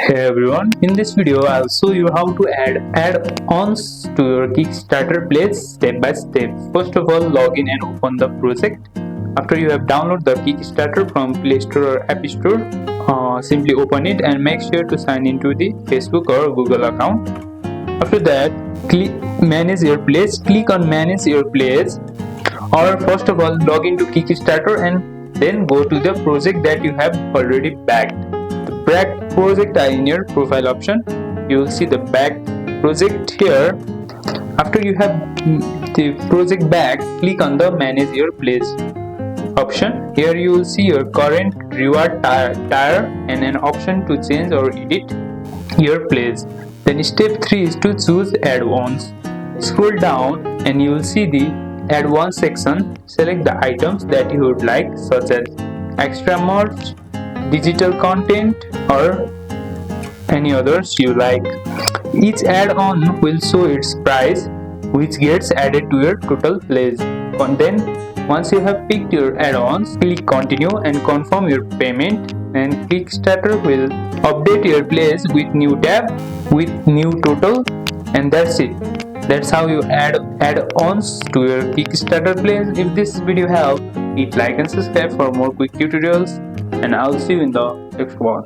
Hey everyone, in this video I'll show you how to add add-ons to your Kickstarter page step by step. First of all, log in and open the project. After you have downloaded the Kickstarter from Play Store or App Store, simply open it and make sure to sign into the Facebook or Google account. After that, click manage your page. Click on manage your page, or first of all log into Kickstarter and then go to the project that you have already backed. Back project are in your profile option. You will see the back project here. After you have the project back, click on the manage your place option. Here you will see your current reward tier and an option to change or edit your place. Then step 3 is to choose add-ons. Scroll down and you will see the add-ons section. Select the items that you would like, such as extra merch, digital content, or any others you like. Each add-on will show its price, which gets added to your total place. And then once you have picked your add-ons, click continue and confirm your payment, and Kickstarter will update your place with new tab with new total, and that's it. That's how you add add-ons to your Kickstarter place. If this video helped, hit like and subscribe for more quick tutorials, and I'll see you in the next one.